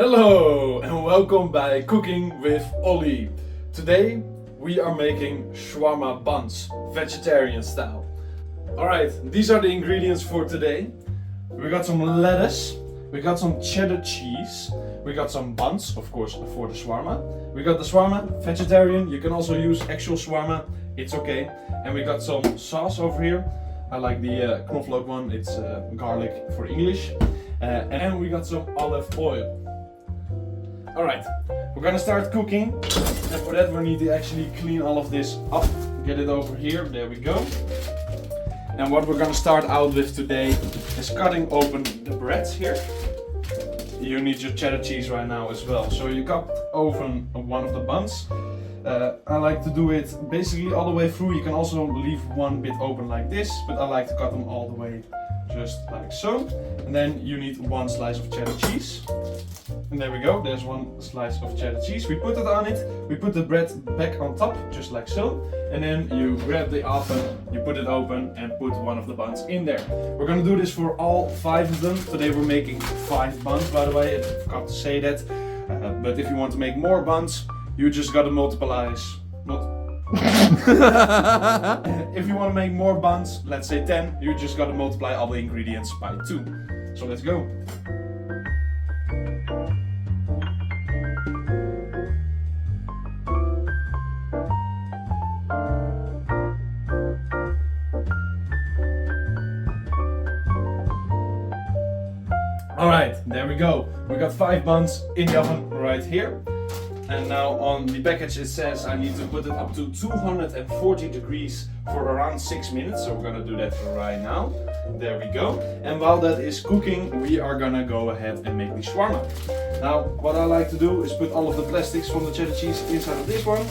Hello and welcome by Cooking with Ollie. Today we are making shawarma buns, vegetarian style. Alright, these are the ingredients for today. We got some lettuce, we got some cheddar cheese, we got some buns, of course, for the shawarma. We got the shawarma, vegetarian, you can also use actual shawarma, it's okay. And we got some sauce over here. I like the knoflook one, it's garlic for English. And we got some olive oil. Alright, we're gonna start cooking, and for that we need to actually clean all of this up, get it over here, there we go. And what we're gonna start out with today is cutting open the breads here. You need your cheddar cheese right now as well, so you cut open one of the buns. I like to do it basically all the way through. You can also leave one bit open like this, but I like to cut them all the way just like so. And then you need one slice of cheddar cheese. And there we go, there's one slice of cheddar cheese. We put it on it, we put the bread back on top, just like so. And then you grab the oven, you put it open and put one of the buns in there. We're gonna do this for all 5 of them. Today we're making 5 buns, by the way, I forgot to say that. But if you want to make more buns, you just gotta multiply. If you want to make more buns, let's say 10, you just gotta multiply all the ingredients by 2. So let's go. Alright, there we go. We got 5 buns in the oven right here. And now on the package it says I need to put it up to 240 degrees for around 6 minutes. So we're gonna do that right now. There we go. And while that is cooking, we are gonna go ahead and make the shawarma. Now, what I like to do is put all of the plastics from the cheddar cheese inside of this one,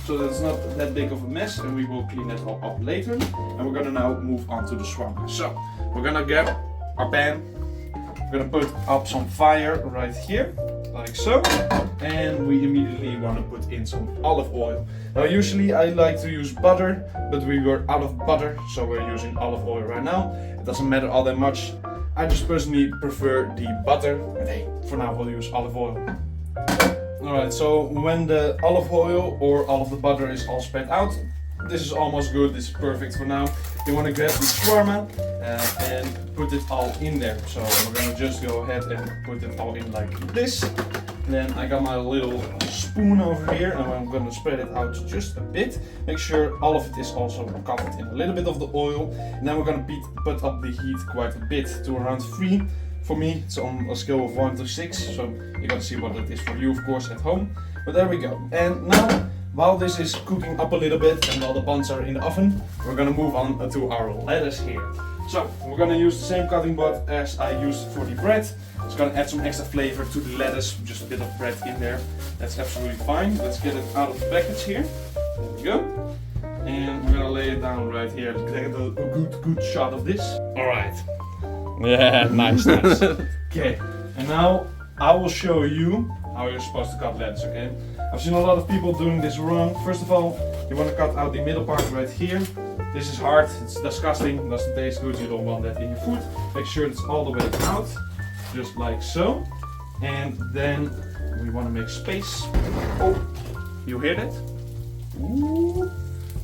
so that it's not that big of a mess, and we will clean that all up later. And we're gonna now move on to the shawarma. So, we're gonna get our pan. We're gonna put up some fire right here, like so, and we immediately want to put in some olive oil. Now usually I like to use butter, but we were out of butter, so we're using olive oil right now. It doesn't matter all that much. I just personally prefer the butter, but hey, for now we'll use olive oil. Alright, so when the olive oil or all of the butter is all spread out, this is almost good, this is perfect for now. You want to grab the shawarma and put it all in there. So we're gonna just go ahead and put it all in like this. And then I got my little spoon over here and I'm gonna spread it out just a bit. Make sure all of it is also covered in a little bit of the oil. And then we're gonna put up the heat quite a bit to around 3. For me, it's on a scale of 1 to 6. So you gotta see what it is for you, of course, at home. But there we go. And now, while this is cooking up a little bit and while the buns are in the oven, we're gonna move on to our lettuce here. So we're gonna use the same cutting board as I used for the bread. It's gonna add some extra flavor to the lettuce, just a bit of bread in there. That's absolutely fine. Let's get it out of the package here. There we go. And we're gonna lay it down right here to get a good shot of this. Alright. Yeah, nice. Okay, and now I will show you how you're supposed to cut lettuce, okay? I've seen a lot of people doing this wrong. First of all, you want to cut out the middle part right here. This is hard, it's disgusting, doesn't taste good, you don't want that in your food. Make sure it's all the way out, just like so. And then we want to make space. Oh, you hear that? Ooh,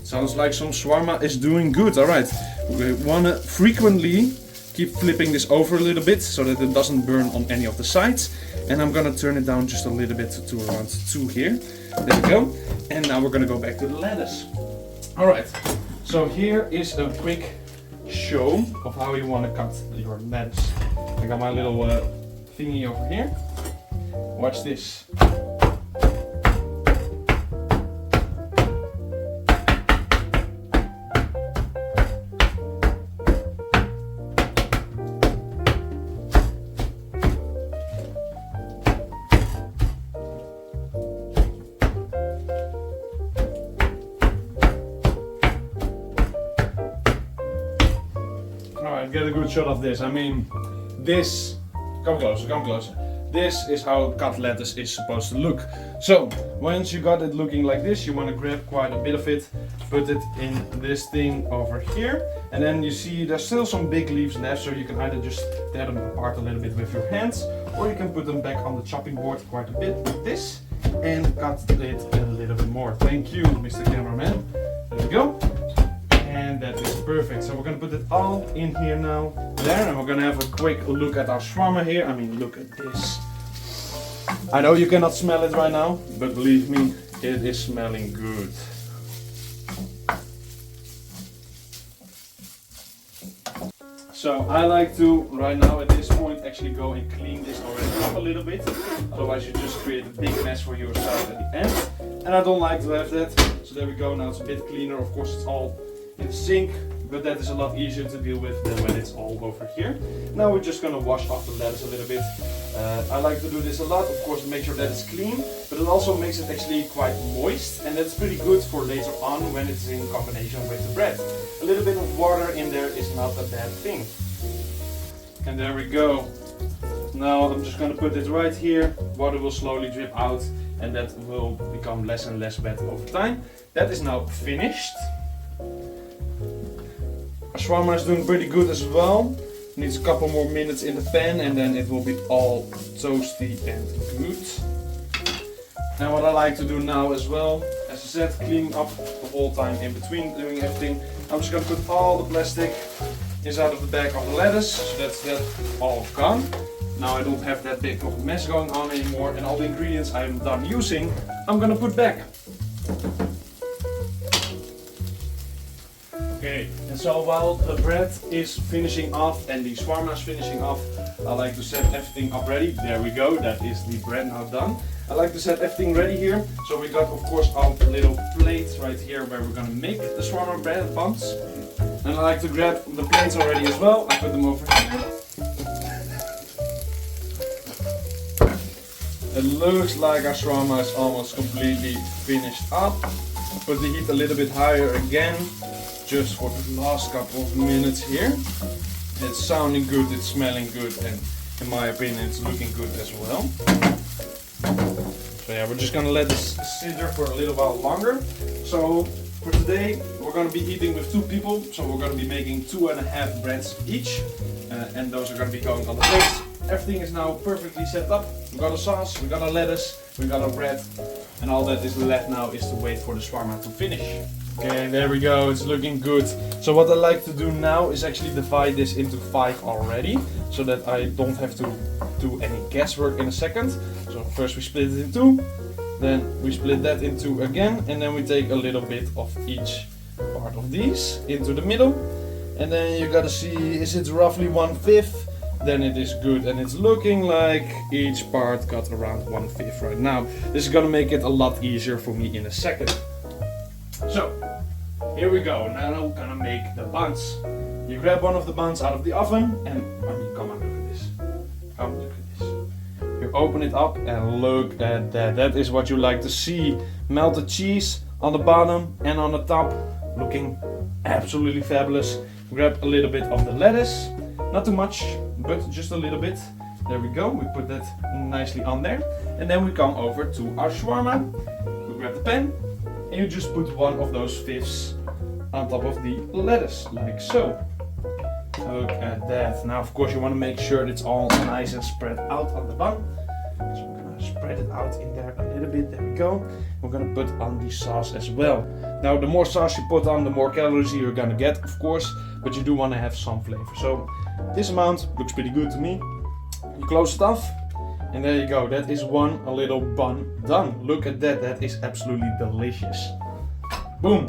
sounds like some shawarma is doing good. Alright, we want to frequently keep flipping this over a little bit so that it doesn't burn on any of the sides. And I'm gonna turn it down just a little bit to around 2 here. There we go. And now we're gonna go back to the lettuce. Alright, so here is a quick show of how you want to cut your lettuce. I got my little thingy over here. Watch this. Alright, get a good shot of this. I mean, this, come closer. This is how cut lettuce is supposed to look. So, once you got it looking like this, you want to grab quite a bit of it, put it in this thing over here, and then you see there's still some big leaves left, so you can either just tear them apart a little bit with your hands, or you can put them back on the chopping board quite a bit like this and cut it a little bit more. Thank you, Mr. Cameraman. There we go. And that is perfect. So we're gonna put it all in here now, there, and we're gonna have a quick look at our shawarma here. I mean, look at this. I know you cannot smell it right now, but believe me, it is smelling good. So I like to, right now at this point, actually go and clean this already up a little bit. Otherwise you just create a big mess for yourself at the end. And I don't like to have that. So there we go, now it's a bit cleaner. Of course it's all in the sink, but that is a lot easier to deal with than when it's all over here. Now we're just gonna wash off the lettuce a little bit. I like to do this a lot, of course, to make sure that it's clean, but it also makes it actually quite moist, and that's pretty good for later on when it's in combination with the bread. A little bit of water in there is not a bad thing. And there we go. Now I'm just gonna put it right here. Water will slowly drip out, and that will become less and less wet over time. That is now finished. Our shawarma is doing pretty good as well. Needs a couple more minutes in the pan and then it will be all toasty and good. And what I like to do now as well, as I said, cleaning up the whole time in between doing everything. I'm just gonna put all the plastic inside of the bag of the lettuce, so that's that all gone. Now I don't have that big of a mess going on anymore, and all the ingredients I'm done using, I'm gonna put back. Okay, and so while the bread is finishing off and the shawarma is finishing off, I like to set everything up ready. There we go, that is the bread now done. I like to set everything ready here. So we got, of course, our little plate right here where we're gonna make the shawarma bread buns. And I like to grab the plates already as well. I put them over here. It looks like our shawarma is almost completely finished up. Put the heat a little bit higher again, just for the last couple of minutes here. It's sounding good, it's smelling good, and in my opinion it's looking good as well. So yeah, we're just gonna let this simmer for a little while longer. So for today we're gonna be eating with 2 people, so we're gonna be making 2.5 breads each, and those are gonna be going on the plates. Everything is now perfectly set up. We got a sauce, we got a lettuce, we got our bread, and all that is left now is to wait for the shawarma to finish. Okay, there we go, it's looking good. So what I like to do now is actually divide this into 5 already, so that I don't have to do any guesswork in a second. So first we split it in 2, then we split that in 2 again, and then we take a little bit of each part of these into the middle. And then you gotta see, is it roughly 1/5? Then it is good, and it's looking like each part got around 1/5 right now. This is gonna make it a lot easier for me in a second. So, here we go. Now I'm gonna make the buns. You grab one of the buns out of the oven, and I mean, come on, look at this. Come, look at this. You open it up and look at that. That is what you like to see. Melted cheese on the bottom and on the top, looking absolutely fabulous. Grab a little bit of the lettuce, not too much, but just a little bit. There we go. We put that nicely on there, and then we come over to our shawarma. We grab the pan. And you just put one of those fifths on top of the lettuce, like so. Look at that. Now, of course, you want to make sure it's all nice and spread out on the bun. So we're gonna spread it out in there a little bit. There we go. We're gonna put on the sauce as well. Now, the more sauce you put on, the more calories you're gonna get, of course, but you do want to have some flavor. So this amount looks pretty good to me. You close it off. And there you go, that is one little bun done. Look at that, that is absolutely delicious. Boom!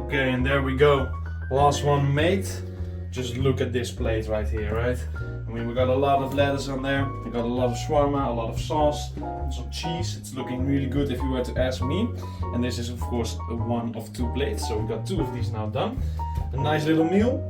Okay, and there we go. Last one made. Just look at this plate right here, right? I mean, we got a lot of lettuce on there. We got a lot of shawarma, a lot of sauce, and some cheese. It's looking really good if you were to ask me. And this is, of course, one of 2 plates. So we got 2 of these now done. A nice little meal.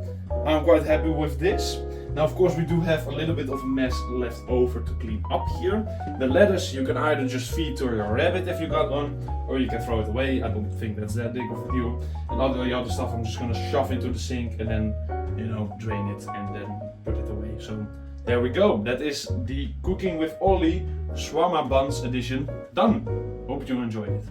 I'm quite happy with this. Now of course we do have a little bit of a mess left over to clean up here. The lettuce you can either just feed to your rabbit if you got one, or you can throw it away. I don't think that's that big of a deal. And all the other stuff I'm just gonna shove into the sink and then, you know, drain it and then put it away. So there we go. That is the Cooking with Ollie Shoarma Buns edition done. Hope you enjoyed it.